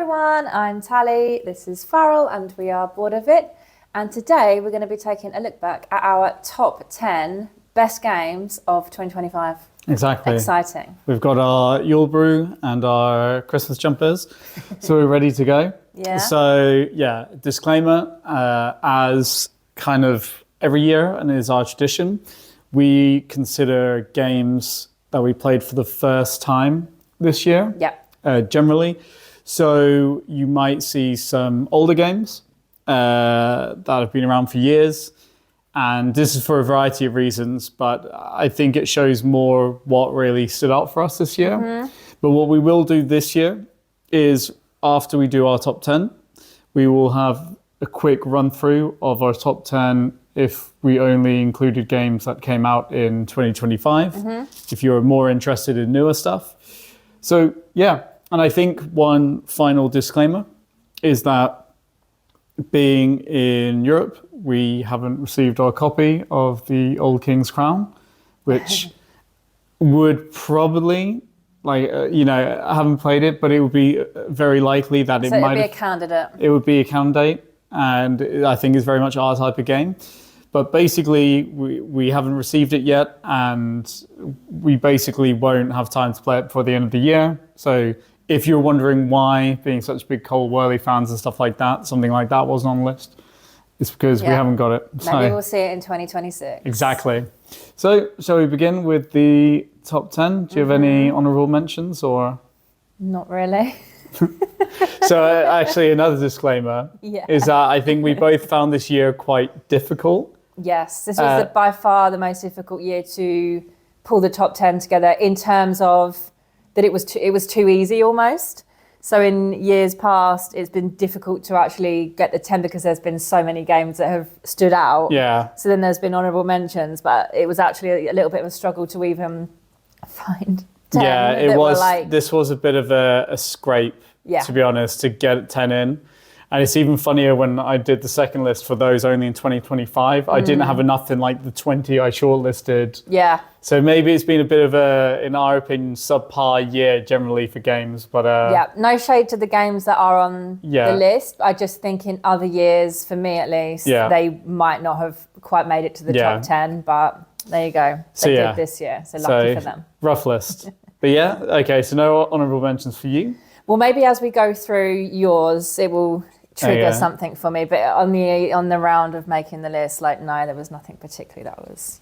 everyone, I'm Tally, this is Farrell, and we are Bored of It. And today we're going to be taking a look back at our top 10 best games of 2025. Exactly. Exciting. We've got our Yule Brew and our Christmas jumpers, so we're ready to go. Yeah. So, yeah, disclaimer, as kind of every year, and is our tradition, we consider games that we played for the first time this year. Yeah. Generally. So you might see some older games that have been around for years. And this is for a variety of reasons, but I think it shows more what really stood out for us this year. Mm-hmm. But what we will do this year is after we do our top 10, we will have a quick run through of our top 10 if we only included games that came out in 2025, if you're more interested in newer stuff. So yeah, and I think one final disclaimer is that being in Europe, we haven't received our copy of the Old King's Crown, which would probably, I haven't played it, but it would be very likely that it would might be a candidate. It would be a candidate, and I think it's very much our type of game. But basically, we haven't received it yet, and we basically won't have time to play it before the end of the year. So if you're wondering why, being such big Cole Whirly fans and stuff like that, something like that wasn't on the list, it's because we haven't got it. Maybe we'll see it in 2026. Exactly. So shall we begin with the top 10? Do you have any honourable mentions or? Not really. So actually another disclaimer is that I think we both found this year quite difficult. Yes, this was by far the most difficult year to pull the top 10 together in terms of that it was too easy almost. So in years past, it's been difficult to actually get the 10 because there's been so many games that have stood out. Yeah. So then there's been honourable mentions, but it was actually a little bit of a struggle to even find 10. Yeah, it was. This was a bit of a scrape, to be honest, to get 10 in. And it's even funnier when I did the second list for those only in 2025. I didn't have enough in the 20 I shortlisted. Yeah. So maybe it's been a bit of in our opinion, subpar year generally for games. But yeah, no shade to the games that are on the list. I just think in other years, for me at least, they might not have quite made it to the top 10. But there you go. They did this year. So lucky for them. Rough list. But yeah, okay. So no honourable mentions for you. Well, maybe as we go through yours, it will trigger something for me. But on the round of making the list, no, there was nothing particularly that was,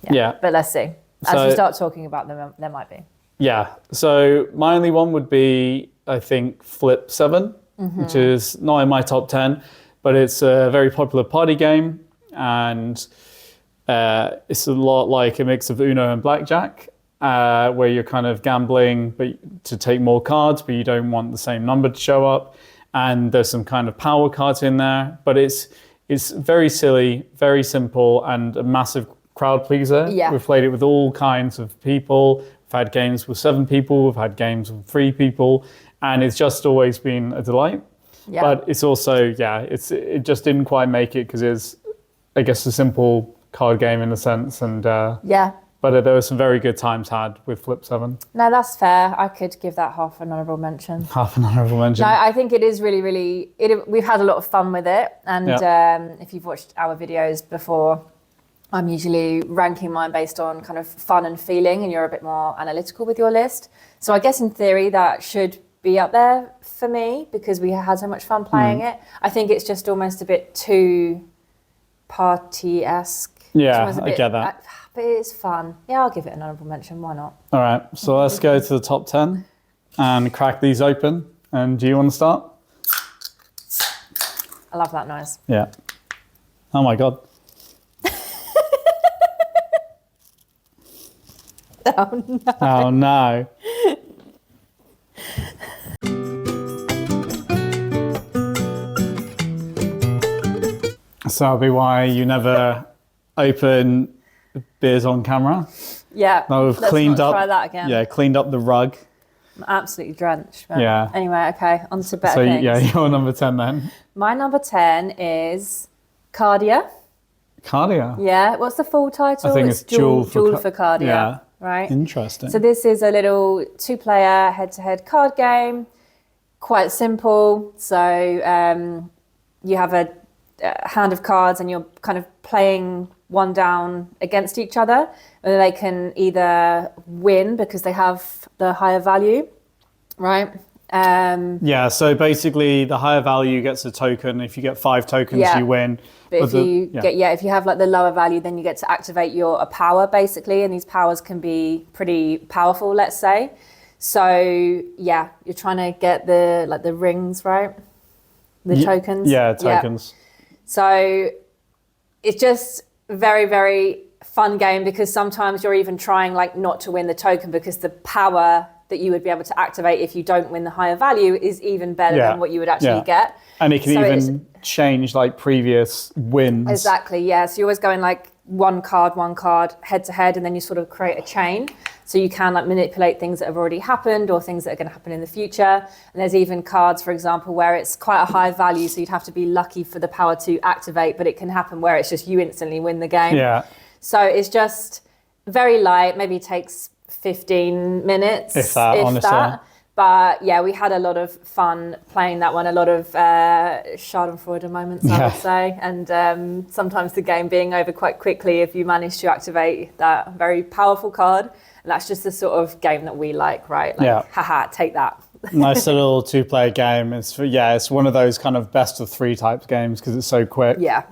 But let's see. As we start talking about them, there might be. Yeah. So my only one would be, I think, Flip 7, which is not in my top 10, but it's a very popular party game. And it's a lot like a mix of Uno and Blackjack. Where you're kind of gambling but to take more cards, but you don't want the same number to show up. And there's some kind of power cards in there, but it's very silly, very simple, and a massive crowd pleaser. Yeah. We've played it with all kinds of people. We've had games with 7 people, we've had games with 3 people, and it's just always been a delight. Yeah. But it's also, it just didn't quite make it because it's, I guess, a simple card game in a sense, and But there were some very good times had with Flip 7. No, that's fair. I could give that half an honourable mention. Half an honourable mention. No, I think it is really, really... we've had a lot of fun with it. And if you've watched our videos before, I'm usually ranking mine based on kind of fun and feeling, and you're a bit more analytical with your list. So I guess in theory that should be up there for me because we had so much fun playing it. I think it's just almost a bit too party-esque. Yeah, I get that. But it's fun. Yeah, I'll give it an honourable mention. Why not? All right. So let's go to the top 10 and crack these open. And do you want to start? I love that noise. Yeah. Oh my God. Oh no. Oh no. So that'll be why you never open beers on camera. Yeah, let's cleaned up. Try that again. Yeah, cleaned up the rug. I'm absolutely drenched. Yeah. Anyway, okay, on to better things. So yeah, your number 10 then. My number 10 is Cardia. Cardia? Yeah, what's the full title? I think it's Jewel for Cardia. Yeah. Right. Interesting. So this is a little 2-player head-to-head card game. quite simple. So you have a hand of cards and you're kind of playing one down against each other, and they can either win because they have the higher value, right? Yeah, so basically the higher value gets a token. If you get 5 tokens, you win. But if if you have like the lower value, then you get to activate a power basically, and these powers can be pretty powerful, let's say. So yeah, you're trying to get the rings, right? The tokens. Yeah, tokens. Yeah. So it's just very, very fun game, because sometimes you're even trying like not to win the token because the power that you would be able to activate if you don't win the higher value is even better than what you would actually get. And it can even change like previous wins. Exactly, yeah. So you're always going like one card, head to head, and then you sort of create a chain. So you can like manipulate things that have already happened or things that are going to happen in the future. And there's even cards, for example, where it's quite a high value, so you'd have to be lucky for the power to activate, but it can happen where it's just you instantly win the game. Yeah. So it's just very light, maybe takes 15 minutes. If that. But yeah, we had a lot of fun playing that one, a lot of schadenfreude moments, I would say. And sometimes the game being over quite quickly if you manage to activate that very powerful card. And that's just the sort of game that we like, right? Like, haha, take that. Nice little 2-player game. It's one of those kind of best of 3 types games because it's so quick. Yeah.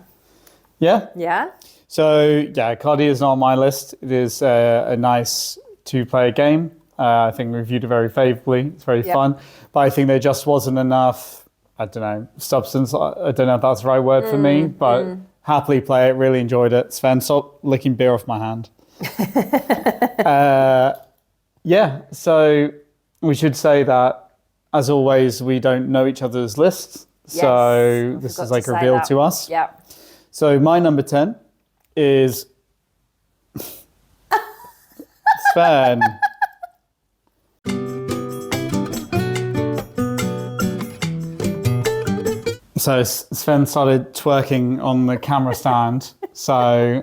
Yeah? Yeah. So yeah, Cardi is not on my list. It is a nice 2-player game. I think we reviewed it very favourably. It's very fun. But I think there just wasn't enough, I don't know, substance. I don't know if that's the right word for me, but happily play it, really enjoyed it. Sven, stop licking beer off my hand. So we should say that, as always, we don't know each other's lists. Yes, so this is like revealed to us. Yeah. So my number 10 is Sven. So Sven started twerking on the camera stand. So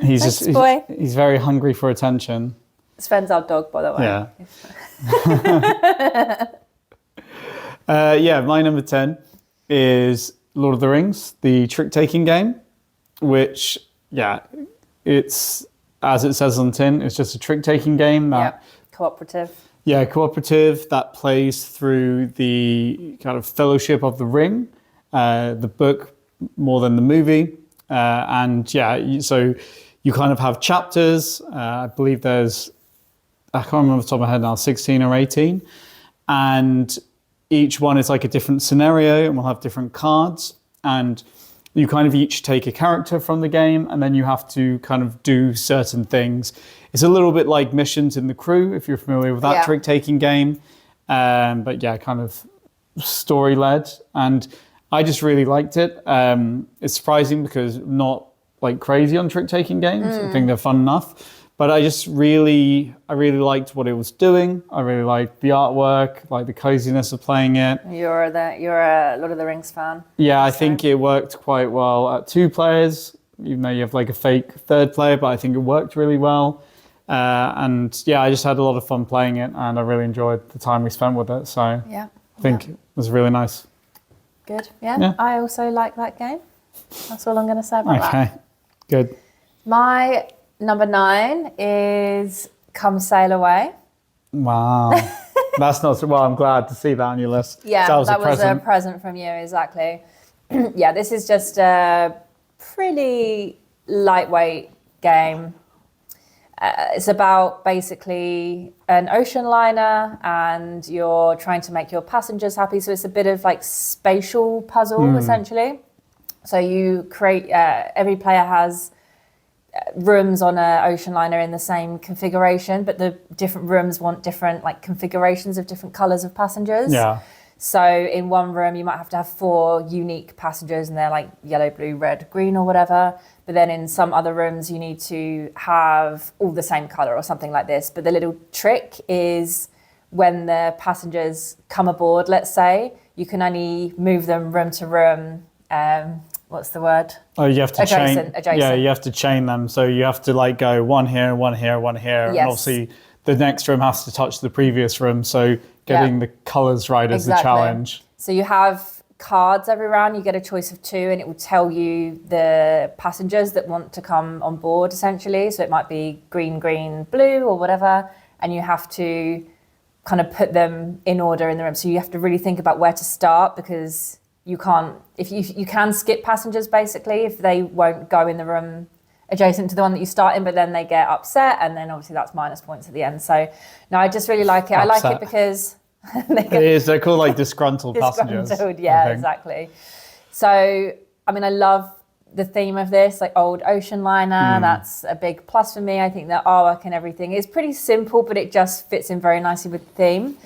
he's he's very hungry for attention. Sven's our dog, by the way. Yeah. My number 10 is Lord of the Rings, the trick-taking game, which, it's, as it says on the tin, it's just a trick-taking game. Cooperative. Yeah, cooperative that plays through the kind of Fellowship of the Ring, the book more than the movie. So you kind of have chapters. I believe there's, I can't remember off the top of my head now, 16 or 18. And each one is like a different scenario, and we'll have different cards. And you kind of each take a character from the game, and then you have to kind of do certain things. It's a little bit like Missions in the Crew, if you're familiar with that trick-taking game. But yeah, kind of story-led. And I just really liked it. It's surprising because I'm not like crazy on trick-taking games. I think they're fun enough. But I really liked what it was doing. I really liked the artwork, like the coziness of playing it. You're a Lord of the Rings fan. Yeah, I think it worked quite well at 2 players, even though you have like a fake third player, but I think it worked really well. I just had a lot of fun playing it, and I really enjoyed the time we spent with it. So I think it was really nice. Good. Yeah. I also like that game. That's all I'm going to say about that. Okay, good. My number 9 is Come Sail Away. Wow. That's not so well. I'm glad to see that on your list. Yeah, that was a present from you, exactly. Yeah, this is just a pretty lightweight game. It's about basically an ocean liner, and you're trying to make your passengers happy. So it's a bit of like spatial puzzle, essentially. So you create, every player has rooms on an ocean liner in the same configuration, but the different rooms want different like configurations of different colors of passengers. Yeah. So in one room you might have to have 4 unique passengers, and they're like yellow, blue, red, green or whatever. But then in some other rooms you need to have all the same color or something like this. But the little trick is when the passengers come aboard, let's say, you can only move them room to room. What's the word? Oh, you have to adjacent. Yeah, you have to chain them. So you have to like go one here, one here, one here. Yes. And obviously the next room has to touch the previous room. So getting the colours right is the challenge. So you have cards every round. You get a choice of 2, and it will tell you the passengers that want to come on board, essentially. So it might be green, green, blue, or whatever, and you have to kind of put them in order in the room. So you have to really think about where to start, because you can't, if you can skip passengers basically if they won't go in the room adjacent to the one that you start in, but then they get upset, and then obviously that's minus points at the end. So no, I just really like it. Upset. I like it because they're called like disgruntled passengers. Yeah, exactly. So I mean, I love the theme of this, like old ocean liner. That's a big plus for me. I think the artwork and everything is pretty simple, but it just fits in very nicely with the theme.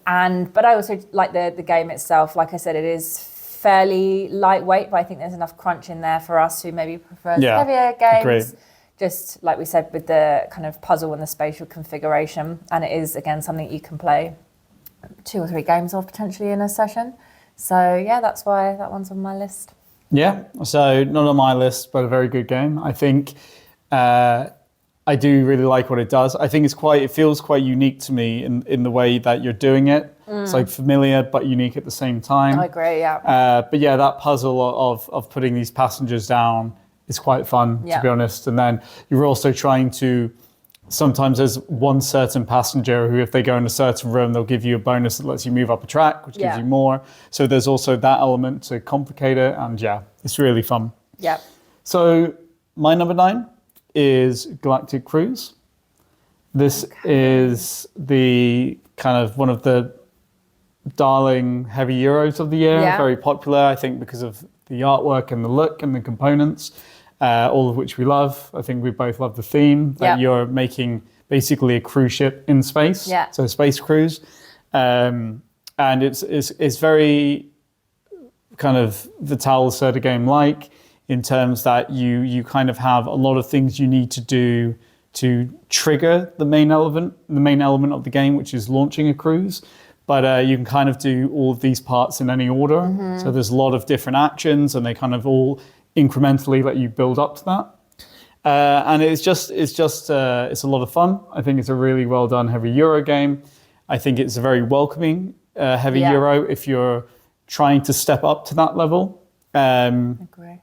But I also like the game itself. Like I said, it is fairly lightweight, but I think there's enough crunch in there for us who maybe prefer heavier games. Agreed. Just like we said, with the kind of puzzle and the spatial configuration. And it is, again, something you can play 2 or 3 games of potentially in a session. So yeah, that's why that one's on my list. Yeah, so not on my list, but a very good game. I think I do really like what it does. I think it feels quite unique to me in the way that you're doing it. It's like familiar but unique at the same time. I agree, yeah. But yeah, that puzzle of putting these passengers down is quite fun, to be honest. And then you're also trying to, sometimes there's one certain passenger who, if they go in a certain room, they'll give you a bonus that lets you move up a track, which gives you more. So there's also that element to complicate it. And yeah, it's really fun. Yeah. So my number 9 is Galactic Cruise. This is the kind of one of the darling heavy Euros of the year. Very popular, I think, because of the artwork and the look and the components, all of which we love. I think we both love the theme that you're making basically a cruise ship in space. So a space cruise. And it's very kind of Vital Lacerda game like, in terms that you kind of have a lot of things you need to do to trigger the main element of the game, which is launching a cruise. But you can kind of do all of these parts in any order. So there's a lot of different actions, and they kind of all incrementally let you build up to that. And it's a lot of fun. I think it's a really well done heavy Euro game. I think it's a very welcoming heavy Euro if you're trying to step up to that level. Agree.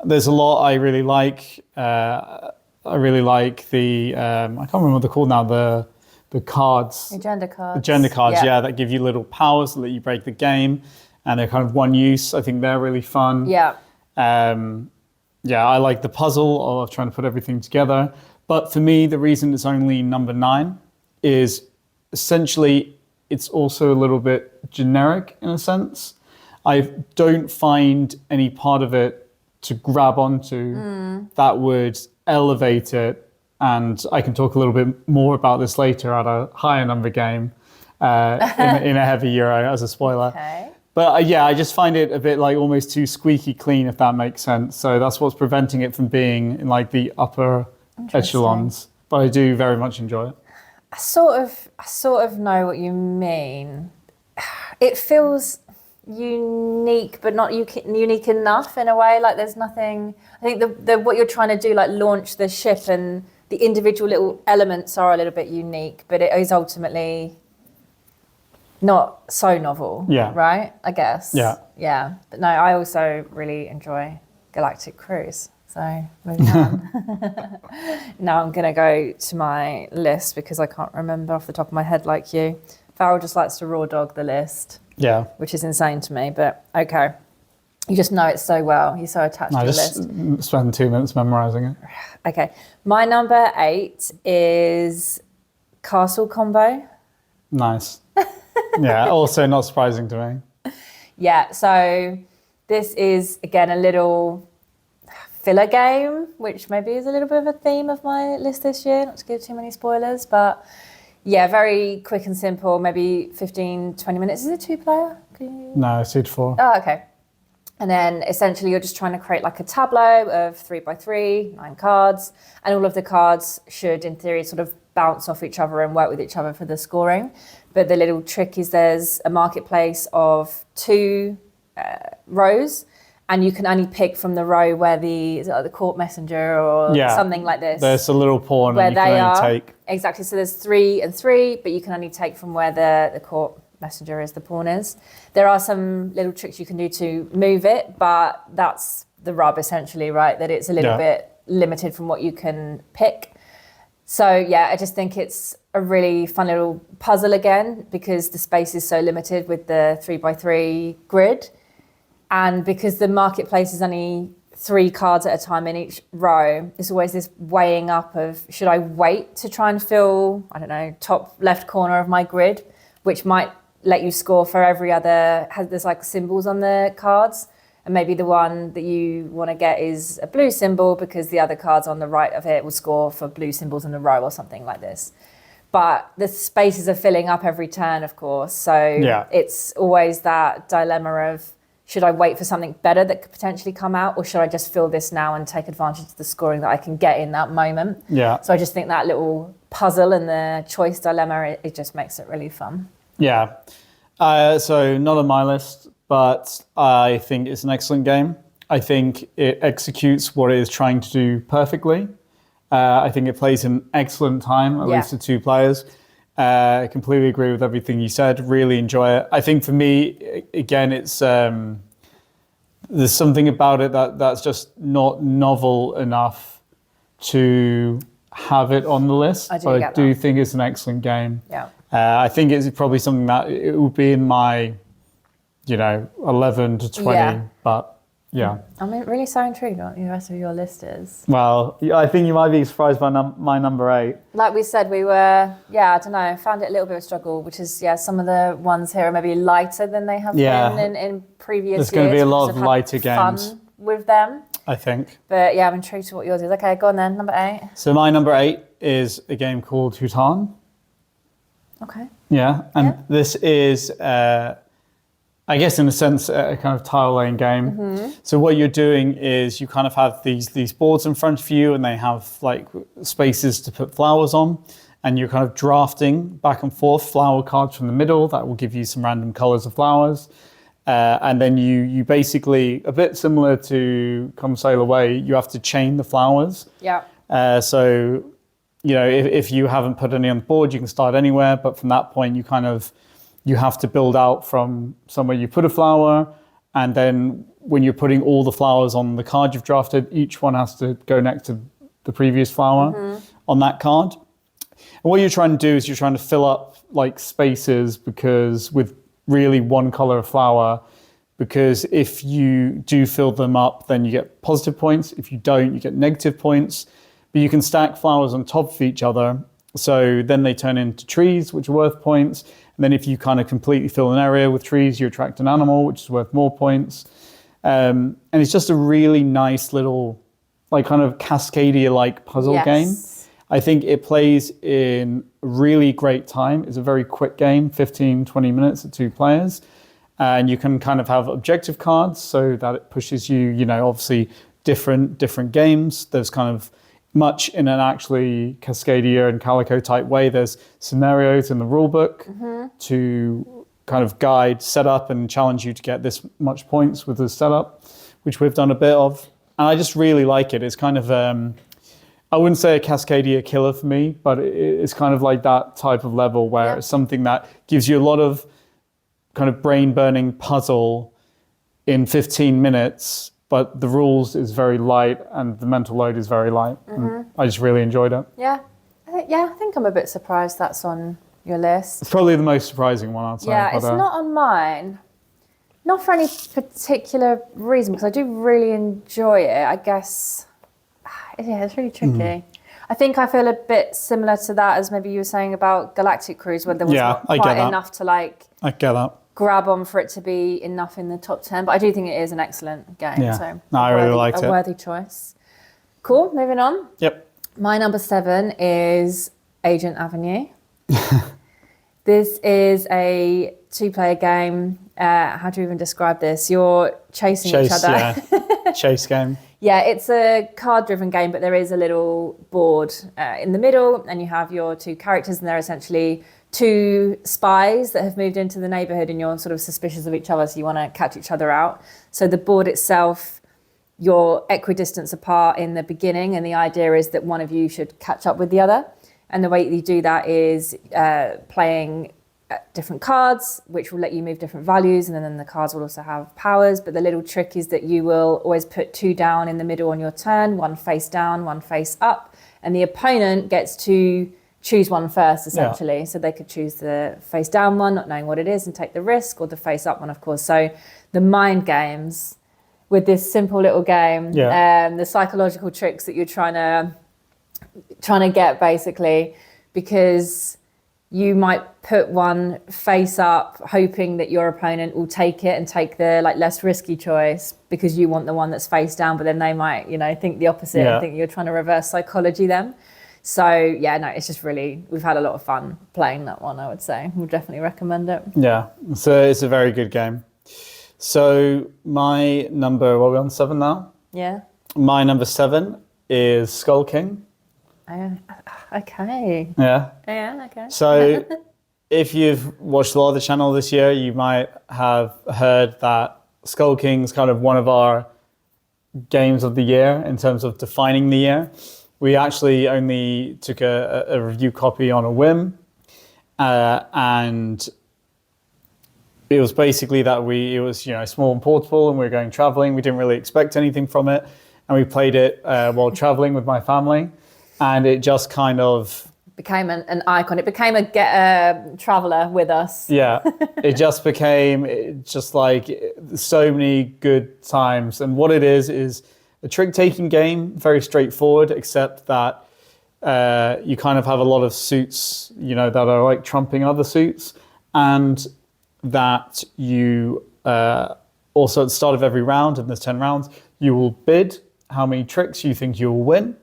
There's a lot I really like. I really like the, I can't remember what they're called now, the cards. Agenda cards. Agenda cards, that give you little powers that let you break the game. And they're kind of one use. I think they're really fun. Yeah. I like the puzzle of trying to put everything together. But for me, the reason it's only number 9 is essentially it's also a little bit generic in a sense. I don't find any part of it to grab onto that would elevate it. And I can talk a little bit more about this later at a higher number game in a heavy Euro as a spoiler. Okay. But I just find it a bit like almost too squeaky clean, if that makes sense. So that's what's preventing it from being in like the upper echelons. But I do very much enjoy it. I sort of know what you mean. It feels unique, but not unique enough in a way. Like there's nothing. I think the what you're trying to do, like launch the ship, and the individual little elements are a little bit unique, but it is ultimately not so novel. Yeah. Right? I guess. Yeah. Yeah. But no, I also really enjoy Galactic Cruise. So moving on. Now I'm going to go to my list because I can't remember off the top of my head like you. Farrell just likes to raw dog the list. Yeah. Which is insane to me, but okay. You just know it so well. You're so attached to the list. I just spend 2 minutes memorising it. Okay. My number 8 is Castle Combo. Nice. Yeah, also not surprising to me. Yeah, so this is, again, a little filler game, which maybe is a little bit of a theme of my list this year, not to give too many spoilers, but yeah, very quick and simple, maybe 15, 20 minutes. Is it 2-player? No, it's 2-4. Oh, okay. And then essentially you're just trying to create like a tableau of 3x3, 9 cards, and all of the cards should, in theory, sort of bounce off each other and work with each other for the scoring. But the little trick is there's a marketplace of 2 rows, and you can only pick from the row where is it like the court messenger or something like this. There's a little pawn where and you they can only are. take. Exactly. So there's 3 and 3, but you can only take from where the court messenger is, the pawn is. There are some little tricks you can do to move it, but that's the rub essentially, right? That it's a little bit limited from what you can pick. So yeah, I just think it's a really fun little puzzle again, because the space is so limited with the 3x3 grid. And because the marketplace is only 3 cards at a time in each row, it's always this weighing up of, should I wait to try and fill, I don't know, top left corner of my grid, which might let you score for every other, there's like symbols on the cards. And maybe the one that you want to get is a blue symbol because the other cards on the right of it will score for blue symbols in a row or something like this. But the spaces are filling up every turn, of course. So it's always that dilemma of, should I wait for something better that could potentially come out, or should I just fill this now and take advantage of the scoring that I can get in that moment? Yeah. So I just think that little puzzle and the choice dilemma, it just makes it really fun. Yeah. So not on my list, but I think it's an excellent game. I think it executes what it is trying to do perfectly. I think it plays an excellent time, at least to 2 players. I completely agree with everything you said. Really enjoy it. I think for me, again, it's there's something about it that's just not novel enough to have it on the list. I do think it's an excellent game. Yeah. I think it's probably something that it would be in my, 11 to 20, but yeah. I'm really so intrigued what the rest of your list is. Well, I think you might be surprised by my number 8. Like we said, we were, I don't know, found it a little bit of a struggle, which is, some of the ones here are maybe lighter than they have been in previous years. There's going to be a lot of lighter games. Fun with them, I think. But I'm intrigued to what yours is. Okay, go on then, number 8. So my number 8 is a game called Hutan. Okay. Yeah, and this is, I guess in a sense, a kind of tile laying game. Mm-hmm. So what you're doing is you kind of have these boards in front of you, and they have like spaces to put flowers on, and you're kind of drafting back and forth flower cards from the middle that will give you some random colors of flowers. And then you basically, a bit similar to Come Sail Away, you have to chain the flowers. Yeah. So, if you haven't put any on the board, you can start anywhere. But from that point, you have to build out from somewhere you put a flower. And then when you're putting all the flowers on the card you've drafted, each one has to go next to the previous flower on that card. And what you're trying to do is you're trying to fill up like spaces because with really one color of flower, because if you do fill them up, then you get positive points. If you don't, you get negative points. But you can stack flowers on top of each other. So then they turn into trees, which are worth points. And then if you kind of completely fill an area with trees, you attract an animal, which is worth more points. And it's just a really nice little, like kind of Cascadia-like puzzle game. I think it plays in really great time. It's a very quick game, 15, 20 minutes at 2 players. And you can kind of have objective cards so that it pushes you, obviously different games. There's kind of much in an actually Cascadia and Calico type way. There's scenarios in the rule book to kind of guide setup and challenge you to get this much points with the setup, which we've done a bit of. And I just really like it. It's kind of, I wouldn't say a Cascadia killer for me, but it's kind of like that type of level where it's something that gives you a lot of kind of brain burning puzzle in 15 minutes, but the rules is very light and the mental load is very light. I just really enjoyed it. Yeah. I think I'm a bit surprised that's on your list. It's probably the most surprising one, I'd say. Yeah, it's not on mine. Not for any particular reason, because I do really enjoy it. I guess, it's really tricky. I think I feel a bit similar to that as maybe you were saying about Galactic Cruise, where there was not quite enough to I get that. Grab on for it to be enough in the top 10. But I do think it is an excellent game. Yeah. So no, I really liked it. A worthy choice. Cool, moving on. Yep. My number 7 is Agent Avenue. This is a 2-player game. How do you even describe this? You're chasing each other. Yeah. Chase game. Yeah, it's a card-driven game, but there is a little board in the middle, and you have your 2 characters, and they're essentially two spies that have moved into the neighborhood and you're sort of suspicious of each other, so you want to catch each other out. So the board itself, you're equidistant apart in the beginning, and the idea is that one of you should catch up with the other. And the way you do that is playing different cards, which will let you move different values, and then the cards will also have powers. But the little trick is that you will always put two down in the middle on your turn, one face down, one face up, and the opponent gets to choose one first, essentially. So they could choose the face down one, not knowing what it is, and take the risk, or the face up one, of course. So the mind games with this simple little game, the psychological tricks that you're trying to get, basically, because you might put one face up hoping that your opponent will take it and take the less risky choice because you want the one that's face down, but then they might think the opposite and think you're trying to reverse psychology them. So it's just really, we've had a lot of fun playing that one, I would say. We'll definitely recommend it. Yeah, so it's a very good game. So my number, what are we on, 7 now? Yeah. My number 7 is Skull King. Okay. Yeah. Yeah, okay. So if you've watched a lot of the channel this year, you might have heard that Skull King's kind of one of our games of the year in terms of defining the year. We actually only took a review copy on a whim, and it was basically that it was small and portable, and we were going traveling. We didn't really expect anything from it, and we played it while traveling with my family, and it just kind of became an icon. It became a traveler with us. Yeah, it just became like so many good times. And what it is a trick-taking game, very straightforward, except that you kind of have a lot of suits, that are like trumping other suits, and that you also at the start of every round, and there's 10 rounds, you will bid how many tricks you think you will win,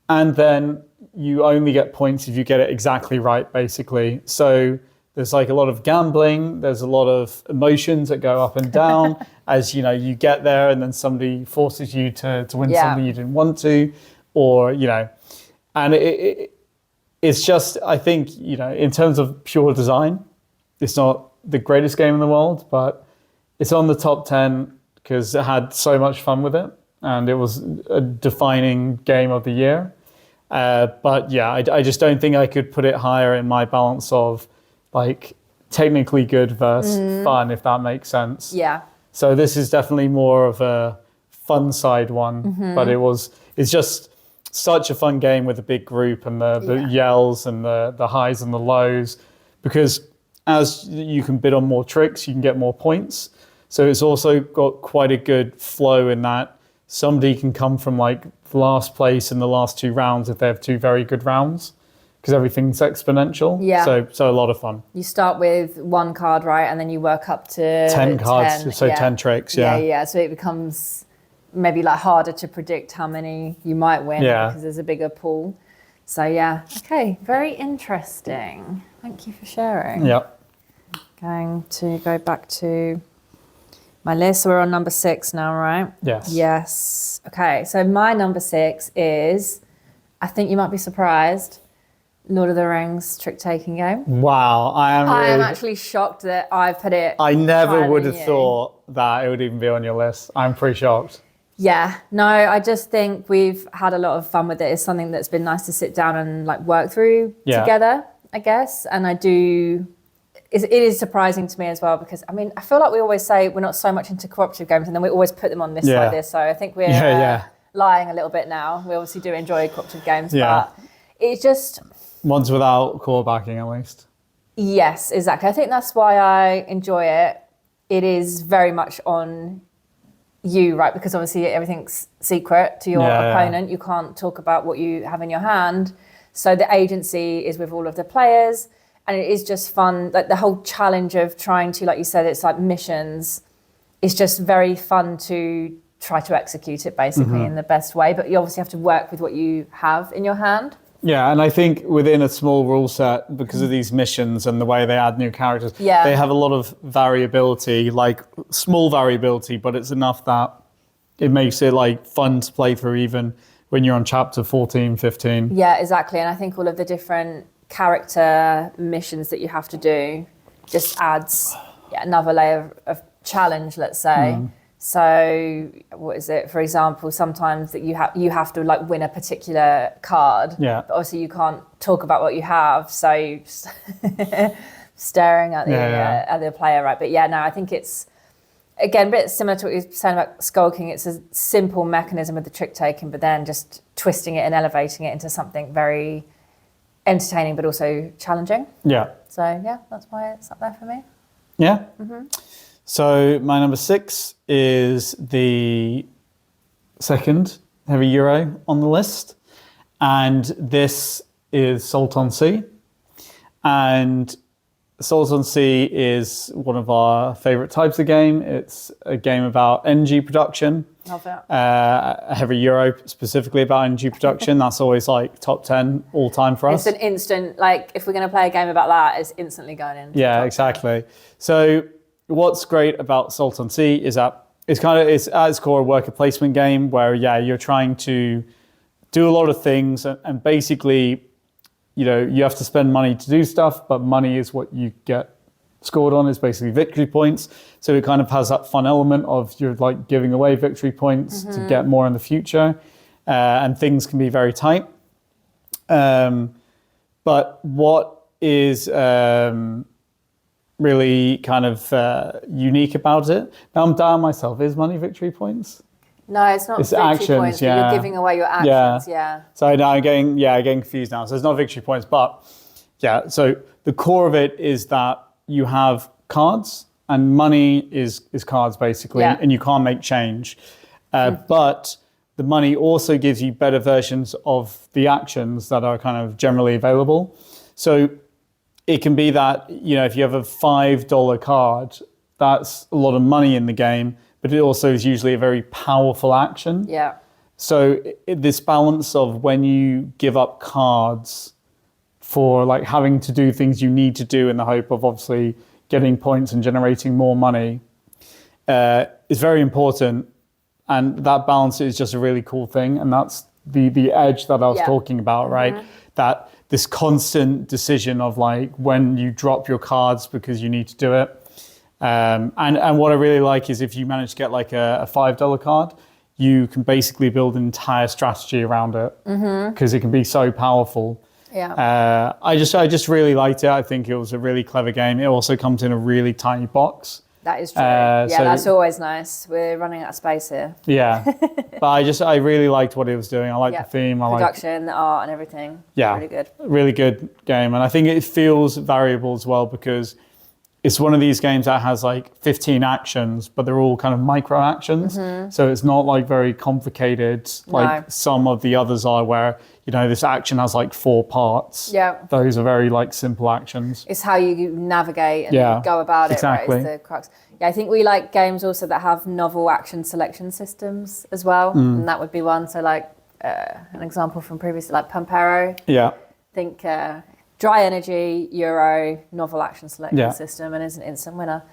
and then you only get points if you get it exactly right, basically. So there's like a lot of gambling, there's a lot of emotions that go up and down as you get there, and then somebody forces you to win something you didn't want to, or and it's just, I think, in terms of pure design, it's not the greatest game in the world, but it's on the top 10 because it had so much fun with it, and it was a defining game of the year. But yeah, I just don't think I could put it higher in my balance of like technically good versus fun, if that makes sense. Yeah. So this is definitely more of a fun side one, but it's just such a fun game with a big group and the yells and the highs and the lows, because as you can bid on more tricks, you can get more points. So it's also got quite a good flow in that somebody can come from like last place in the last 2 rounds if they have 2 very good rounds, because everything's exponential. Yeah. So a lot of fun. You start with 1 card, right? And then you work up to 10 cards, 10 tricks, Yeah, so it becomes maybe like harder to predict how many you might win because there's a bigger pool. So yeah, okay, very interesting. Thank you for sharing. Yep. Going to go back to my list. So we're on number 6 now, right? Yes. Yes. Okay, so my number 6 is, I think you might be surprised, Lord of the Rings trick-taking game. Wow, I am actually shocked that I've put it. I never would have thought that it would even be on your list. I'm pretty shocked. Yeah, no, I just think we've had a lot of fun with it. It's something that's been nice to sit down and like work through together, I guess. And it is surprising to me as well, because I mean, I feel like we always say we're not so much into cooperative games, and then we always put them on this like this. So I think we're lying a little bit now. We obviously do enjoy cooperative games, but it's just ones without core backing, at least. Yes, exactly. I think that's why I enjoy it. It is very much on you, right? Because obviously everything's secret to your opponent. You can't talk about what you have in your hand. So the agency is with all of the players, and it is just fun. Like the whole challenge of trying to, like you said, it's like missions. It's just very fun to try to execute it basically in the best way. But you obviously have to work with what you have in your hand. Yeah, and I think within a small rule set, because of these missions and the way they add new characters, they have a lot of variability, like small variability, but it's enough that it makes it like fun to play through even when you're on chapter 14, 15. Yeah, exactly. And I think all of the different character missions that you have to do just adds another layer of challenge, let's say. So what is it? For example, sometimes that you have to like win a particular card. Yeah. But obviously you can't talk about what you have, so you're just staring at the player, right? But no, I think it's again a bit similar to what you were saying about skulking. It's a simple mechanism with the trick taking, but then just twisting it and elevating it into something very entertaining but also challenging. Yeah. So that's why it's up there for me. Yeah. So my number 6 is the second heavy Euro on the list. And this is Salt on Sea. And Salt on Sea is one of our favorite types of game. It's a game about energy production. Love it. A heavy Euro specifically about energy production. That's always like top 10 all time for us. It's an instant, like if we're going to play a game about that, it's instantly going in. Yeah, exactly. So what's great about Salt on Sea is that it's at its core a worker placement game where you're trying to do a lot of things and basically, you have to spend money to do stuff, but money is what you get scored on, is basically victory points. So it kind of has that fun element of you're like giving away victory points to get more in the future, and things can be very tight. But what is really kind of unique about it, now I'm down myself, is money victory points? No, it's not. It's victory actions, points, but you're giving away your actions. Yeah. So now I'm getting confused now. So it's not victory points, but so the core of it is that you have cards, and money is cards basically, and you can't make change. But the money also gives you better versions of the actions that are kind of generally available. So it can be that, if you have a $5 card, that's a lot of money in the game, but it also is usually a very powerful action. Yeah. So this balance of when you give up cards for like having to do things you need to do in the hope of obviously getting points and generating more money is very important. And that balance is just a really cool thing. And that's the edge that I was talking about, right? That this constant decision of like when you drop your cards because you need to do it. And what I really like is if you manage to get like a $5 card, you can basically build an entire strategy around it because it can be so powerful. Yeah. I just really liked it. I think it was a really clever game. It also comes in a really tiny box. That is true. That's always nice. We're running out of space here. Yeah. But I really liked what it was doing. I liked the theme. Production, the art and everything. Yeah. Really good. Really good game. And I think it feels variable as well because it's one of these games that has like 15 actions, but they're all kind of micro actions. So it's not like very complicated like some of the others are where, this action has like 4 parts. Yeah. Those are very like simple actions. It's how you navigate and go about it. Exactly. Right? It's the crux. Yeah, I think we like games also that have novel action selection systems as well. And that would be one. So like an example from previously, like Pampero. Yeah. Think dry energy, Euro, novel action selection system, and is an instant winner.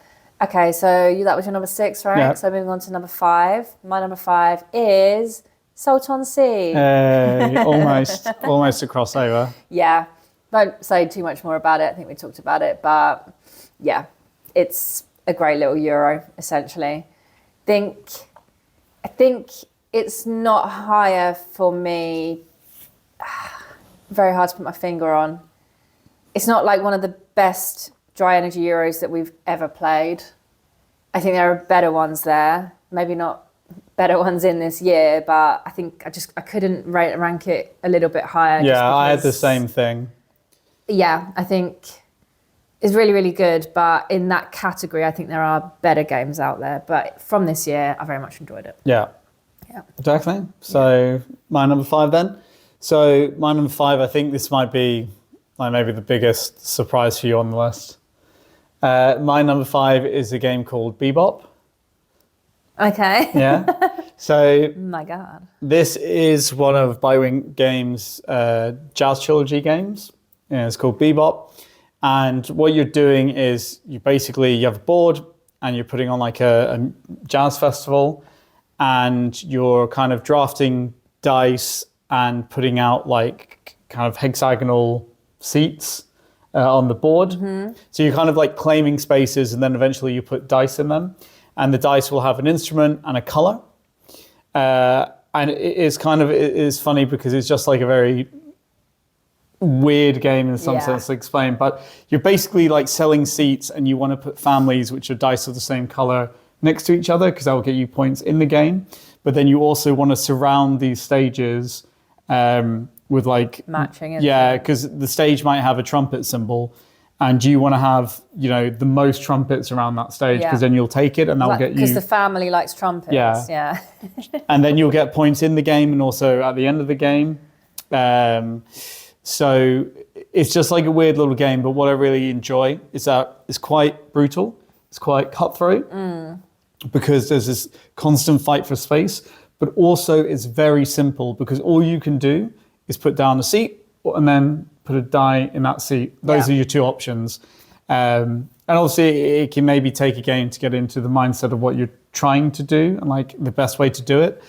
Okay, so that was your number 6, right? Yeah. So moving on to number 5. My number 5 is Salt on Sea. Almost a crossover. Yeah, don't say too much more about it. I think we talked about it, but it's a great little Euro, essentially. I think it's not higher for me. Very hard to put my finger on. It's not like one of the best dry energy Euros that we've ever played. I think there are better ones there. Maybe not better ones in this year, but I think I couldn't rank it a little bit higher. Yeah, I had the same thing. Yeah, I think it's really, really good. But in that category, I think there are better games out there. But from this year, I very much enjoyed it. Yeah. Exactly. So my number 5 then. So my number 5, I think this might be like maybe the biggest surprise for you on the list. My number 5 is a game called Bebop. Okay. Yeah. So my God. This is one of Bywing Games' Jazz Trilogy games. It's called Bebop. And what you're doing is you have a board and you're putting on like a jazz festival and you're kind of drafting dice and putting out like kind of hexagonal seats on the board. So you're kind of like claiming spaces, and then eventually you put dice in them, and the dice will have an instrument and a color. And it is funny because it's just like a very weird game in some sense to explain, but you're basically like selling seats, and you want to put families, which are dice of the same color, next to each other because that will get you points in the game. But then you also want to surround these stages with like matching. Because the stage might have a trumpet symbol, and you want to have the most trumpets around that stage, because then you'll take it, and that'll get you. Because the family likes trumpets. Yeah. And then you'll get points in the game, and also at the end of the game. So it's just like a weird little game. But what I really enjoy is that it's quite brutal. It's quite cutthroat because there's this constant fight for space. But also it's very simple because all you can do is put down a seat and then put a die in that seat. Those are your two options. And obviously it can maybe take a game to get into the mindset of what you're trying to do and like the best way to do it.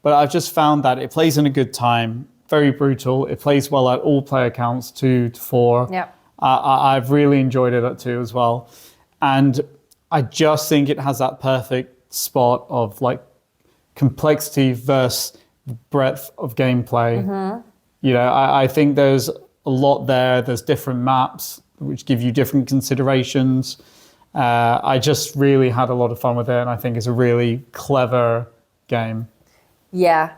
But I've just found that it plays in a good time, very brutal. It plays well at all player counts, 2 to 4. Yeah. I've really enjoyed it at 2 as well. And I just think it has that perfect spot of like complexity versus breadth of gameplay. I think there's a lot there. There's different maps which give you different considerations. I just really had a lot of fun with it, and I think it's a really clever game. Yeah,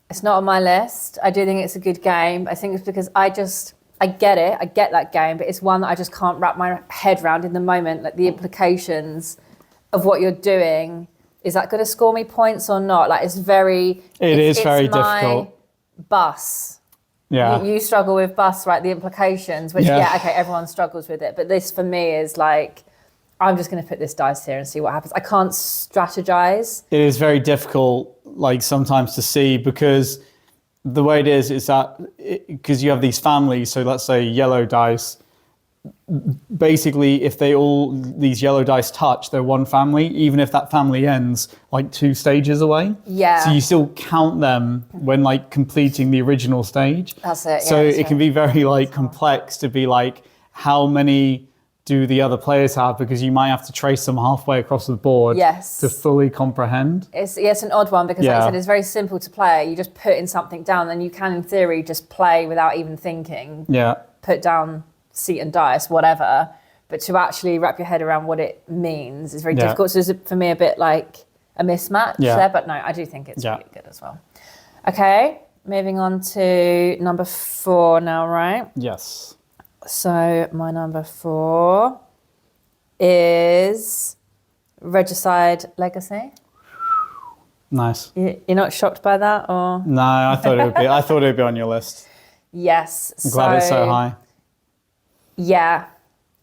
it's not on my list. I do think it's a good game. I think it's because I get it. I get that game, but it's one that I just can't wrap my head around in the moment. Like the implications of what you're doing. Is that going to score me points or not? Like it's very difficult. Bus. Yeah. You struggle with bus, right? The implications, which okay, everyone struggles with it. But this for me is like, I'm just going to put this dice here and see what happens. I can't strategize. It is very difficult, like sometimes to see, because the way it is that because you have these families. So let's say yellow dice. Basically, if these yellow dice touch, they're one family, even if that family ends like 2 stages away. Yeah. So you still count them when like completing the original stage. That's it. So it can be very like complex to be like, how many do the other players have? Because you might have to trace them halfway across the board to fully comprehend. It's an odd one because like I said, it's very simple to play. You just put in something down, then you can in theory just play without even thinking. Yeah. Put down seat and dice, whatever, but to actually wrap your head around what it means is very difficult. So it's for me a bit like a mismatch there, but no, I do think it's really good as well. Okay, moving on to number 4 now, right? Yes. So my number 4 is Regicide Legacy. Nice. You're not shocked by that, or? No, I thought it would be on your list. Yes. I'm glad it's so high. Yeah,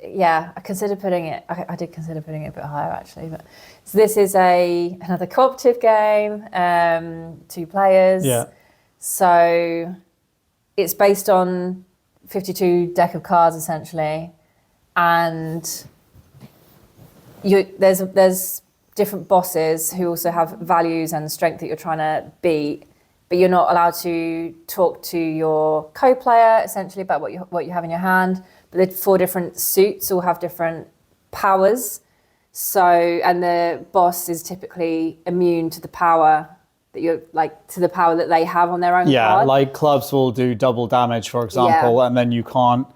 I considered putting it. I did consider putting it a bit higher actually, but so this is another cooperative game, 2 players. Yeah. So it's based on 52 deck of cards essentially, and there's different bosses who also have values and strength that you're trying to beat. But you're not allowed to talk to your co-player essentially about what you have in your hand. But the 4 different suits all have different powers. So, and the boss is typically immune to the power that they have on their own card. Yeah, like clubs will do double damage, for example, and then you can't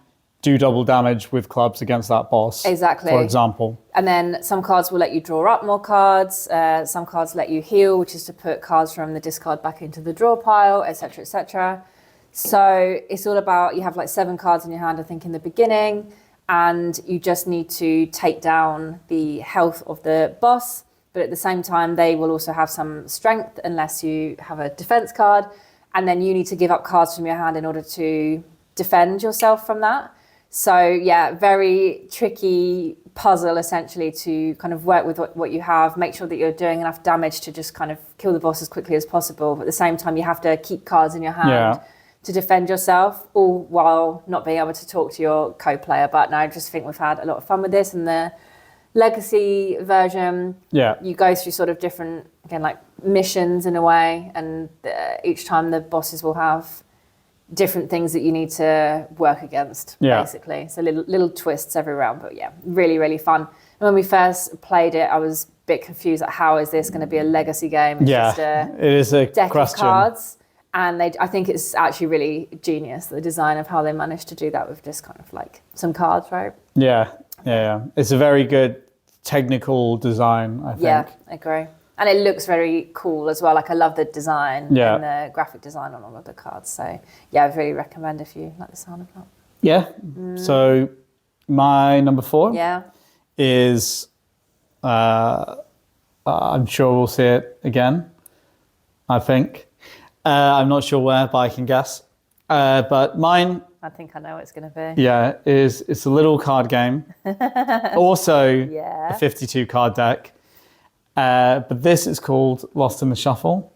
do double damage with clubs against that boss. Exactly. For example. And then some cards will let you draw up more cards. Some cards let you heal, which is to put cards from the discard back into the draw pile, etc., etc. So it's all about, you have like 7 cards in your hand, I think, in the beginning, and you just need to take down the health of the boss. But at the same time, they will also have some strength unless you have a defense card. And then you need to give up cards from your hand in order to defend yourself from that. So yeah, very tricky puzzle essentially to kind of work with what you have, make sure that you're doing enough damage to just kind of kill the boss as quickly as possible. But at the same time, you have to keep cards in your hand to defend yourself, all while not being able to talk to your co-player. But no, I just think we've had a lot of fun with this. And the Legacy version, you go through sort of different, again, like missions in a way. And each time the bosses will have different things that you need to work against, basically. So little twists every round, but yeah, really, really fun. And when we first played it, I was a bit confused, like, how is this going to be a legacy game? It's just it is a deck question. of cards. And I think it's actually really genius, the design of how they managed to do that with just kind of like some cards, right? Yeah. It's a very good technical design, I think. Yeah, I agree. And it looks very cool as well. Like, I love the design and the graphic design on all of the cards. So yeah, I really recommend if you like the sound of that. Yeah. So my number 4 is, I'm sure we'll see it again, I think. I'm not sure where, but I can guess. But mine, I think I know what it's going to be. yeah, it's a little card game. Also a 52 card deck. But this is called Lost in the Shuffle.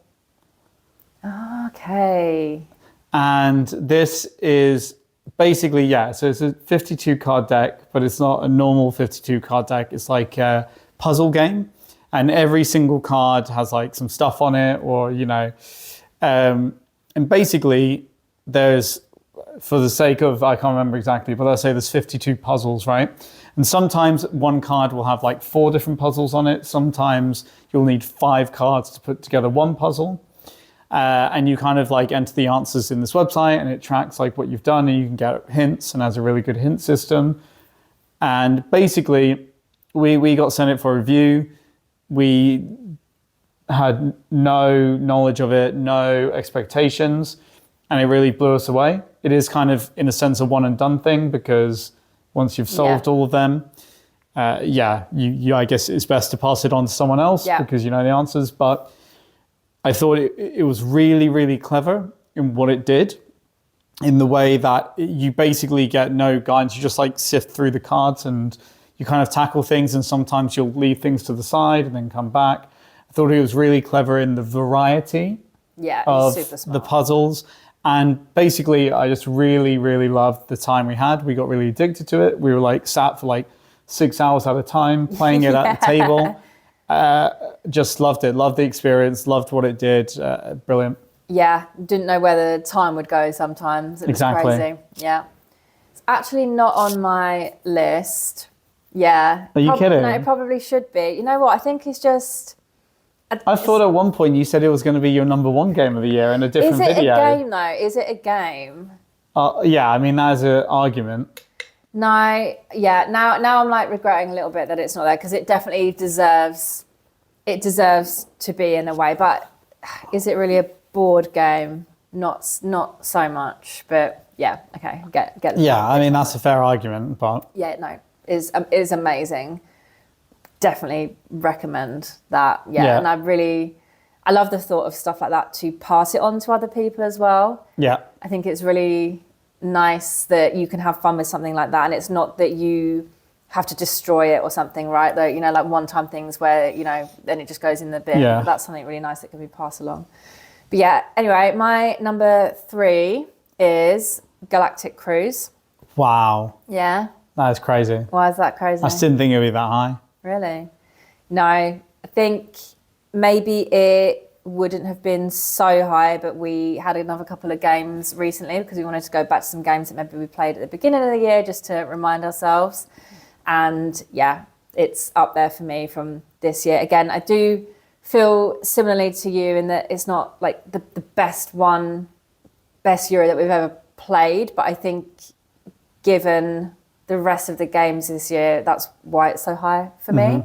Okay. And this is basically, so it's a 52 card deck, but it's not a normal 52 card deck. It's like a puzzle game. And every single card has like some stuff on it, or, and basically there's, for the sake of, I can't remember exactly, but let's say there's 52 puzzles, right? And sometimes one card will have like 4 different puzzles on it. Sometimes you'll need 5 cards to put together one puzzle. And you kind of like enter the answers in this website, and it tracks like what you've done, and you can get hints, and has a really good hint system. And basically we got sent it for review. We had no knowledge of it, no expectations, and it really blew us away. It is kind of, in a sense, a one and done thing, because once you've solved all of them, I guess it's best to pass it on to someone else because you know the answers. But I thought it was really, really clever in what it did, in the way that you basically get no guidance. You just like sift through the cards and you kind of tackle things, and sometimes you'll leave things to the side and then come back. I thought it was really clever in the variety of the puzzles. And basically, I just really, really loved the time we had. We got really addicted to it. We were like sat for like 6 hours at a time playing it at the table. Just loved it. Loved the experience. Loved what it did. Brilliant. Yeah, didn't know where the time would go sometimes. It was crazy. Yeah. It's actually not on my list. Yeah. Are you kidding? No, it probably should be. You know what? I think it's just... I thought at one point you said it was going to be your number 1 game of the year in a different video. Is it a game though? Is it a game? Yeah, I mean, that is an argument. No, yeah. Now I'm like regretting a little bit that it's not there, because it definitely deserves to be in a way. But is it really a board game? Not so much. But yeah, okay, get. Yeah, I mean that's a fair argument, but yeah, no, is amazing. Definitely recommend that. Yeah, and I love the thought of stuff like that, to pass it on to other people as well. Yeah, I think it's really nice that you can have fun with something like that, and it's not that you have to destroy it or something, right? Though, like one-time things where then it just goes in the bin. Yeah. But that's something really nice that can be passed along. But yeah, anyway, my number 3 is Galactic Cruise. Wow. Yeah. That is crazy. Why is that crazy? I just didn't think it would be that high. Really? No, I think maybe it wouldn't have been so high, but we had another couple of games recently because we wanted to go back to some games that maybe we played at the beginning of the year just to remind ourselves. And yeah, it's up there for me from this year. Again, I do feel similarly to you in that it's not like the best Euro that we've ever played, but I think given the rest of the games this year, that's why it's so high for me.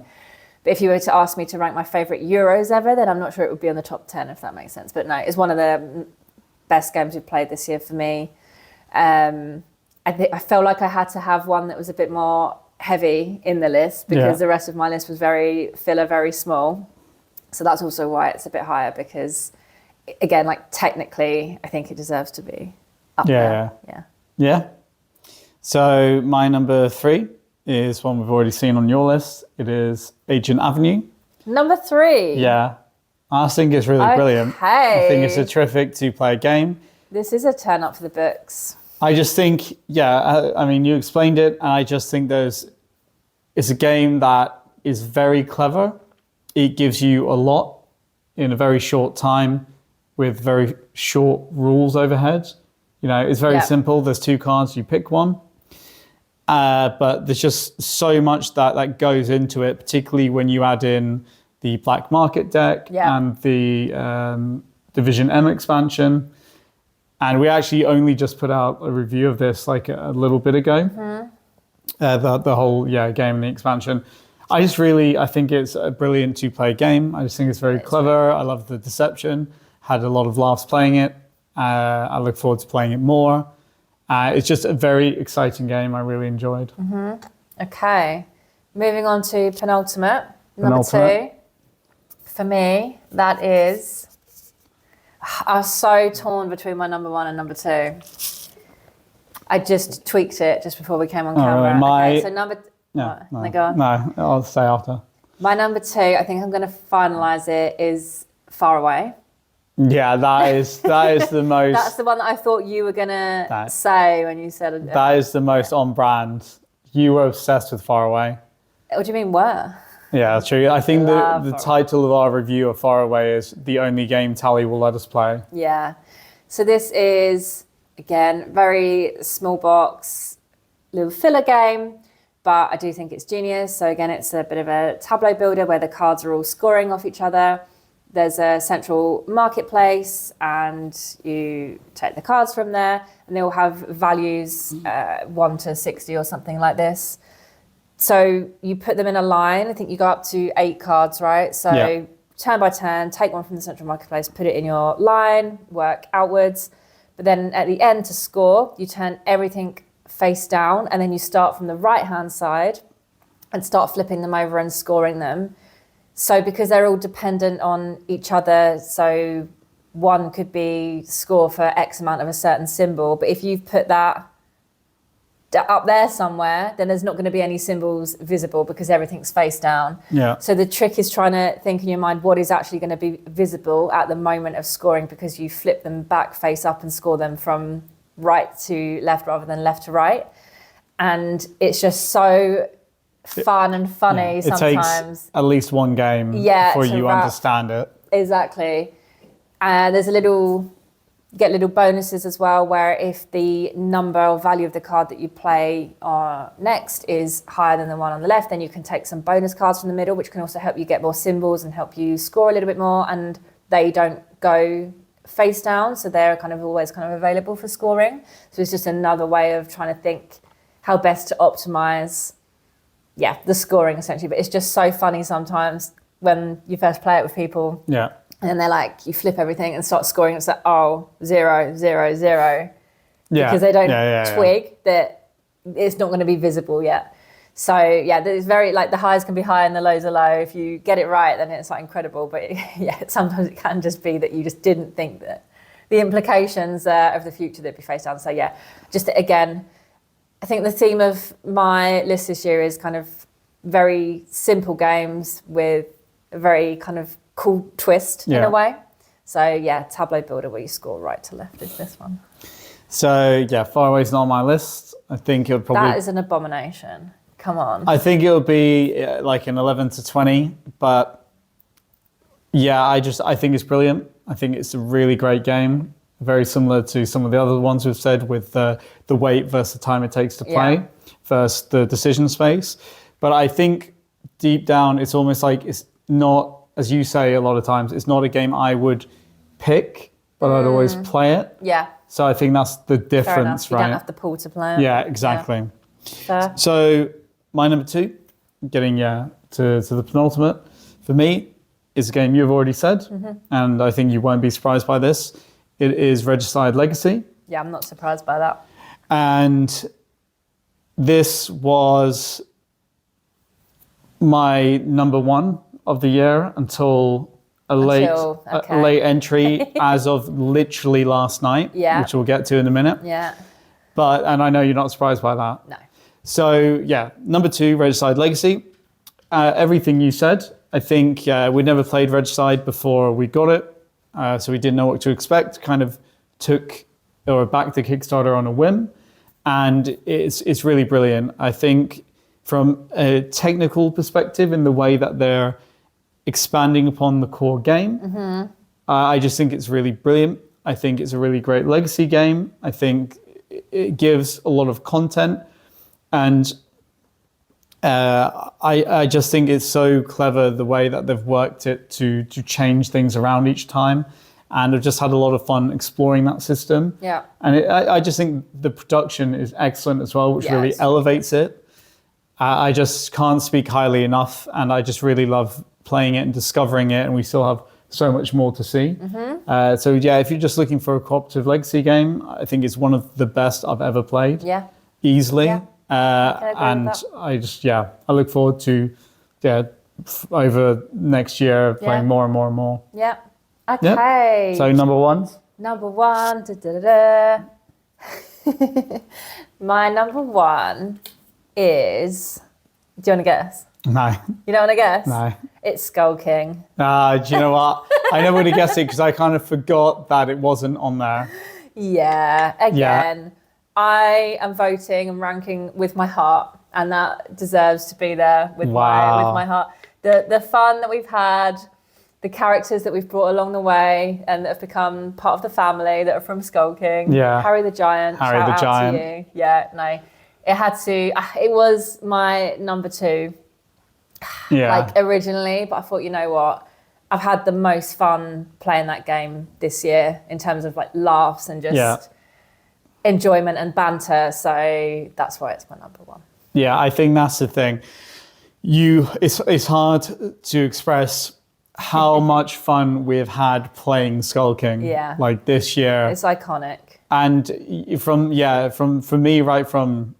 But if you were to ask me to rank my favourite Euros ever, then I'm not sure it would be on the top 10, if that makes sense. But no, it's one of the best games we've played this year for me. I felt like I had to have one that was a bit more heavy in the list, because the rest of my list was very filler, very small. So that's also why it's a bit higher, because again, like technically, I think it deserves to be up there. Yeah. So my number 3 is one we've already seen on your list. It is Agent Avenue. Number 3. Yeah. I think it's really brilliant. I think it's a terrific 2-player game. This is a turn up for the books. I just think, I mean, you explained it, and I just think it's a game that is very clever. It gives you a lot in a very short time with very short rules overhead. You know, it's very simple. There's 2 cards, you pick one. But there's just so much that goes into it, particularly when you add in the Black Market deck and the Division M expansion. And we actually only just put out a review of this like a little bit ago. The whole game and the expansion. I think it's a brilliant 2-player game. I just think it's very clever. I love the deception. Had a lot of laughs playing it. I look forward to playing it more. It's just a very exciting game. I really enjoyed. Okay, moving on to penultimate. Number 2. For me, that is. I was so torn between my number 1 and number 2. I just tweaked it just before we came on camera. Really? Okay, so number. No, I'll say after. My number 2, I think I'm going to finalise it, is Far Away. Yeah, that is the most. That's the one that I thought you were going to say when you said it. That is the most on brand. You were obsessed with Far Away. What do you mean, were? Yeah, that's true. I think the title of our review of Far Away is The Only Game Tally Will Let Us Play. Yeah. So this is, again, very small box, little filler game, but I do think it's genius. So again, it's a bit of a tableau builder where the cards are all scoring off each other. There's a central marketplace and you take the cards from there and they all have values 1 to 60 or something like this. So you put them in a line. I think you go up to 8 cards, right? So turn by turn, take one from the central marketplace, put it in your line, work outwards. But then at the end to score, you turn everything face down and then you start from the right-hand side and start flipping them over and scoring them. So because they're all dependent on each other, so one could be score for X amount of a certain symbol, but if you've put that up there somewhere, then there's not going to be any symbols visible because everything's face down. Yeah. So the trick is trying to think in your mind what is actually going to be visible at the moment of scoring because you flip them back face up and score them from right to left rather than left to right. And it's just so fun and funny sometimes. It takes at least one game before you understand it. Exactly. There's get little bonuses as well, where if the number or value of the card that you play next is higher than the one on the left, then you can take some bonus cards from the middle, which can also help you get more symbols and help you score a little bit more. And they don't go face down, so they're always available for scoring. So it's just another way of trying to think how best to optimize the scoring essentially. But it's just so funny sometimes when you first play it with people. Yeah. And then they're like, you flip everything and start scoring. It's like, 0, 0, 0. Because they don't twig that it's not going to be visible yet. So there's very, the highs can be high and the lows are low. If you get it right, then it's incredible. But sometimes it can just be that you just didn't think that the implications of the future that'd be face down. So just again, I think the theme of my list this year is very simple games with a very cool twist in a way. So tableau builder where you score right to left is this one. So Far Away's not on my list. I think it would probably... That is an abomination. Come on. I think it would be an 11 to 20, but I think it's brilliant. I think it's a really great game. Very similar to some of the other ones we've said with the wait versus the time it takes to play versus the decision space. But I think deep down, it's almost like it's not, as you say a lot of times, it's not a game I would pick, but I'd always play it. Yeah. So I think that's the difference, right? You don't have the pull to play it. Yeah, exactly. Yeah. So my number 2, getting to the penultimate, for me, is a game you've already said, and I think you won't be surprised by this. It is Regicide Legacy. Yeah, I'm not surprised by that. And this was my number 1 of the year until a late entry as of literally last night, which we'll get to in a minute. Yeah. And I know you're not surprised by that. No. So number 2, Regicide Legacy. Everything you said. I think we'd never played Regicide before we got it. So we didn't know what to expect, backed the Kickstarter on a whim. And it's really brilliant. I think from a technical perspective, in the way that they're expanding upon the core game, I just think it's really brilliant. I think it's a really great legacy game. I think it gives a lot of content, and I just think it's so clever the way that they've worked it to change things around each time. And I've just had a lot of fun exploring that system. Yeah. And I just think the production is excellent as well, which really elevates it. I just can't speak highly enough, and I just really love playing it and discovering it, and we still have so much more to see. So yeah, if you're just looking for a cooperative legacy game, I think it's one of the best I've ever played. Yeah. Easily. Yeah. And I look forward to over next year playing more and more and more. Yeah. Okay. Yep. So number one. Number one. My number one is. Do you want to guess? No. You don't want to guess? No. It's Skull King. Do you know what? I never would have guessed it because I kind of forgot that it wasn't on there. Yeah. Again, I am voting and ranking with my heart, and that deserves to be there with my heart. The fun that we've had, the characters that we've brought along the way and that have become part of the family that are from Skull King. Yeah. Harry the Giant. Shout out to you. Yeah, no. It had to, it was my number two. Yeah. Like originally, but I thought, you know what? I've had the most fun playing that game this year in terms of like laughs and just enjoyment and banter. So that's why it's my number one. Yeah, I think that's the thing. It's hard to express how much fun we've had playing Skull King. Yeah. Like this year. It's iconic. And for me, right from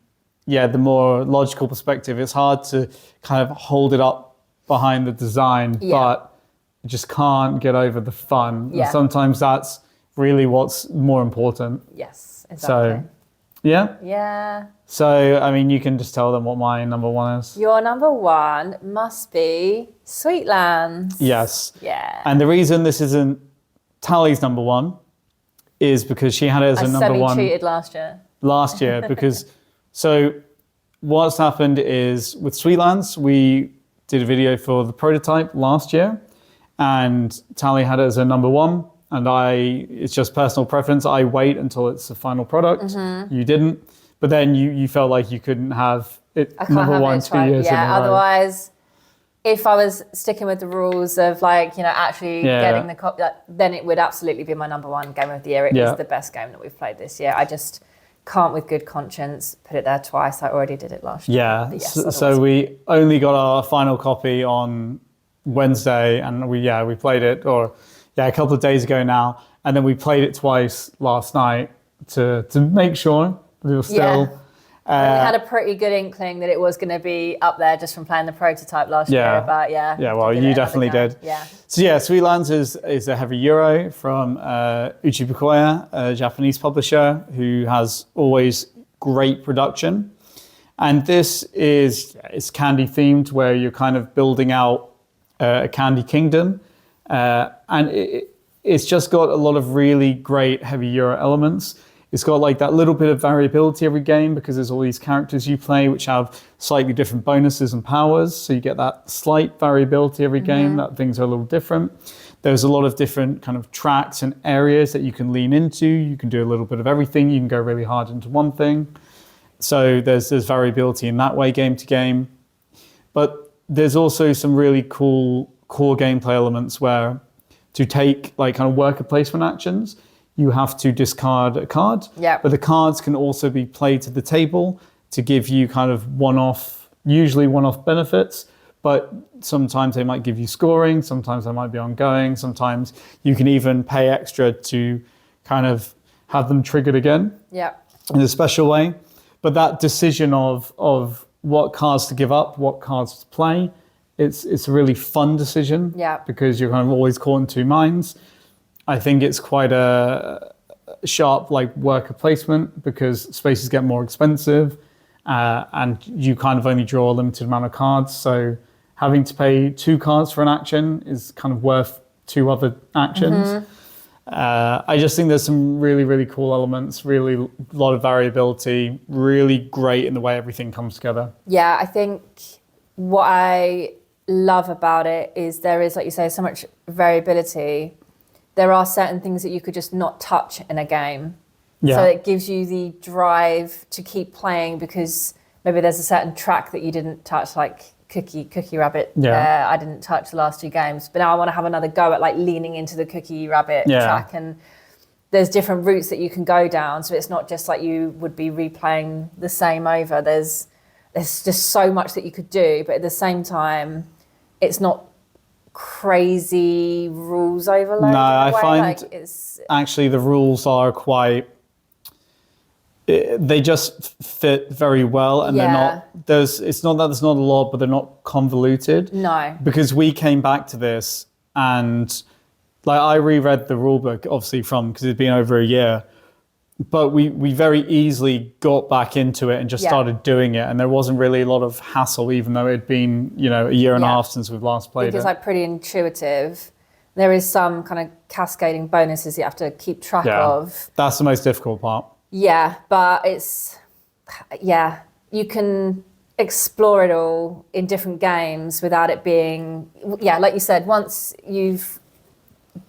the more logical perspective, it's hard to kind of hold it up behind the design, but you just can't get over the fun. Yeah. And sometimes that's really what's more important. Yes, exactly. So, yeah? Yeah. So, I mean, you can just tell them what my number one is. Your number one must be Sweetlands. Yes. Yeah. And the reason this isn't Tally's number one is because she had it as a number one. I semi-cheated last year. Last year, because... So what's happened is with Sweetlands, we did a video for the prototype last year, and Tally had it as a number one, and it's just personal preference. I wait until it's the final product. You didn't, but then you felt like you couldn't have it number one 2 years in a row. Otherwise, if I was sticking with the rules of actually getting the copy, then it would absolutely be my number one game of the year. It is the best game that we've played this year. I just can't with good conscience put it there twice. I already did it last year. Yeah, yes, so we only got our final copy on Wednesday, and we played it, a couple of days ago now, and then we played it twice last night to make sure that it was still... And we had a pretty good inkling that it was going to be up there just from playing the prototype last year, but Yeah, well, you definitely did. Yeah. So Sweetlands is a heavy euro from Uchibukoya, a Japanese publisher who has always great production. And this is candy themed, where you're kind of building out a candy kingdom. And it's just got a lot of really great heavy euro elements. It's got like that little bit of variability every game because there's all these characters you play which have slightly different bonuses and powers. So you get that slight variability every game, that things are a little different. There's a lot of different kind of tracks and areas that you can lean into. You can do a little bit of everything. You can go really hard into one thing. So there's variability in that way, game to game. But there's also some really cool core gameplay elements where to take like kind of worker placement actions, you have to discard a card. Yeah. But the cards can also be played to the table to give you kind of usually one-off benefits. But sometimes they might give you scoring. Sometimes they might be ongoing. Sometimes you can even pay extra to kind of have them triggered again. Yeah. In a special way. But that decision of what cards to give up, what cards to play, it's a really fun decision. Yeah. Because you're kind of always caught in two minds. I think it's quite a sharp like worker placement because spaces get more expensive and you kind of only draw a limited amount of cards. So having to pay 2 cards for an action is kind of worth 2 other actions. I just think there's some really, really cool elements, really a lot of variability, really great in the way everything comes together. Yeah, I think what I love about it is there is, like you say, so much variability. there are certain things that you could just not touch in a game. Yeah. So it gives you the drive to keep playing because maybe there's a certain track that you didn't touch, like Cookie Rabbit. Yeah. I didn't touch the last 2 games, but now I want to have another go at like leaning into the Cookie Rabbit track. And there's different routes that you can go down. So it's not just like you would be replaying the same over. There's just so much that you could do, but at the same time, it's not crazy rules overload. No, I find like it's actually the rules are quite, they just fit very well, and they're not, it's not that there's not a lot, but they're not convoluted. No. Because we came back to this and like I reread the rule book, obviously because it'd been over a year, but we very easily got back into it and just started doing it. And there wasn't really a lot of hassle, even though it'd been, a year and a half since we've last played it. It's like pretty intuitive. There is some kind of cascading bonuses you have to keep track of. That's the most difficult part. Yeah, but you can explore it all in different games without it being, like you said, once you've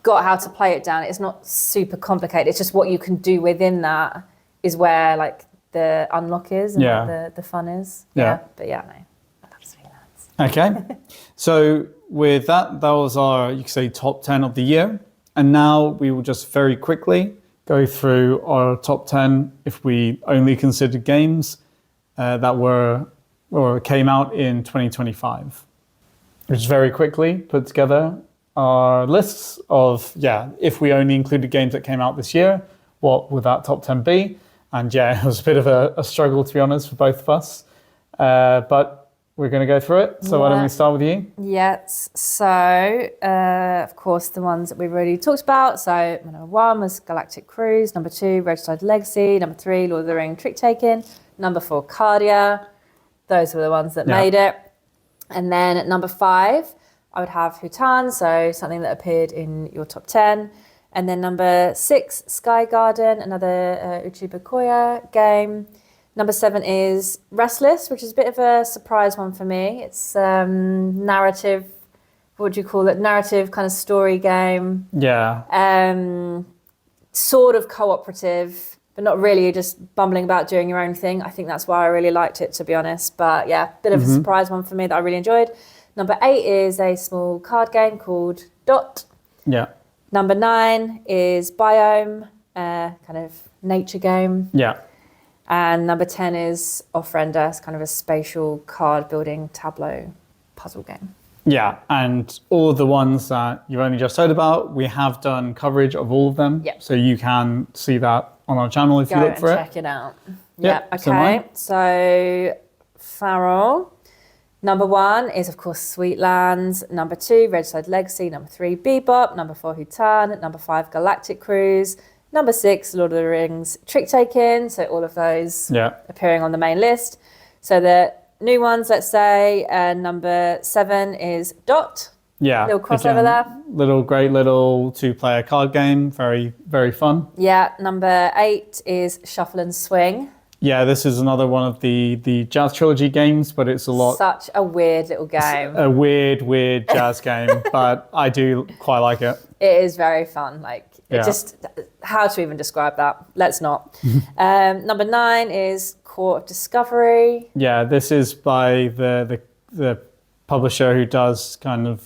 got how to play it down, it's not super complicated. It's just what you can do within that is where like the unlock is and the fun is. But no, I love Sweetlands. Okay. So with that was our, you could say, top 10 of the year. And now we will just very quickly go through our top 10 if we only considered games that were or came out in 2025. Just very quickly put together our lists of, if we only included games that came out this year, what would that top 10 be? And it was a bit of a struggle, to be honest, for both of us. But we're going to go through it. So why don't we start with you? Yes. So, of course, the ones that we've already talked about. So number 1 was Galactic Cruise. Number 2, Regicide Legacy. Number 3, Lord of the Ring Trick Taking. Number 4, Cardia. Those were the ones that made it. And then at number 5, I would have Hutan, so something that appeared in your top 10. And then number 6, Sky Garden, another Uchiba Koya game. Number 7 is Restless, which is a bit of a surprise one for me. It's narrative, what would you call it? Narrative kind of story game. Yeah. Sort of cooperative, but not really, you're just bumbling about doing your own thing. I think that's why I really liked it, to be honest. But bit of a surprise one for me that I really enjoyed. Number 8 is a small card game called Dot. Yeah. Number 9 is Biome, kind of nature game. Yeah. And number 10 is Offrender. It's kind of a spatial card building tableau puzzle game. Yeah, and all the ones that you've only just heard about, we have done coverage of all of them. Yep. So you can see that on our channel if you look for it. Check it out. Yep. Okay. So Farrell. Number 1 is, of course, Sweetlands. Number 2, Regicide Legacy. Number 3, Bebop. Number 4, Hutan. Number 5, Galactic Cruise. Number 6, Lord of the Rings Trick Taking. So all of those appearing on the main list. So the new ones, let's say, number 7 is Dot. Yeah. Little crossover there. Great little 2-player card game. Very, very fun. Yeah. Number 8 is Shuffle and Swing. Yeah, this is another one of the Jazz Trilogy games, but it's a lot... Such a weird little game. A weird jazz game, but I do quite like it. It is very fun. It just... How to even describe that? Let's not. Number 9 is Court of Discovery. Yeah, this is by the publisher who does kind of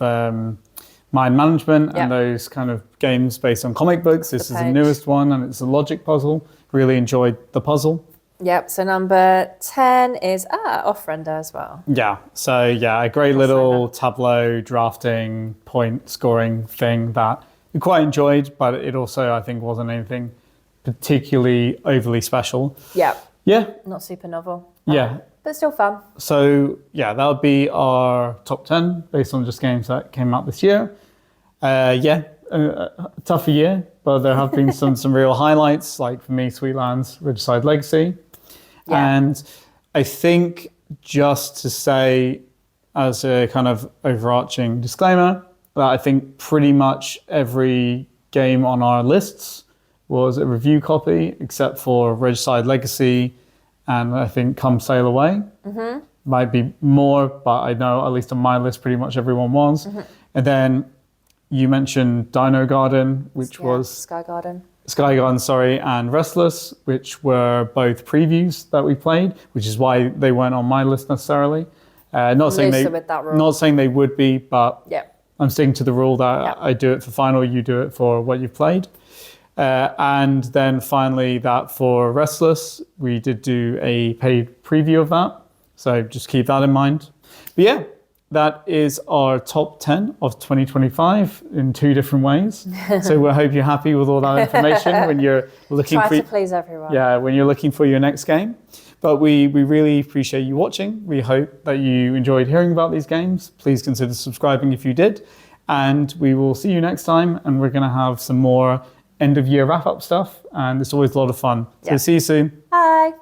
mind management and those kind of games based on comic books. This is the newest one, and it's a logic puzzle. Really enjoyed the puzzle. Yep, so number 10 is Offrender as well. Yeah, so a great little tableau drafting point scoring thing that we quite enjoyed, but it also, I think, wasn't anything particularly overly special. Yeah. Yeah. Not super novel. Yeah. But still fun. So, that would be our top 10 based on just games that came out this year. A tougher year, but there have been some real highlights, like for me, Sweetlands, Regicide Legacy. Yeah. And I think just to say, as a kind of overarching disclaimer, that I think pretty much every game on our lists was a review copy, except for Regicide Legacy and I think Come Sail Away. Mm-hmm. Might be more, but I know at least on my list pretty much everyone was. Mm-hmm. And then You mentioned Dino Garden, which was Sky Garden. Sky Garden, sorry, and Restless, which were both previews that we played, which is why they weren't on my list necessarily. Not saying they would be, but I'm sticking to the rule that I do it for final, you do it for what you've played. And then finally, that for Restless, we did do a paid preview of that. So just keep that in mind. But yeah, that is our top 10 of 2025 in 2 different ways. So we hope you're happy with all that information when you're looking Try to please everyone. Yeah, when you're looking for your next game. But we really appreciate you watching. We hope that you enjoyed hearing about these games. Please consider subscribing if you did. And we will see you next time. And we're going to have some more end of year wrap up stuff. And it's always a lot of fun. So see you soon. Bye.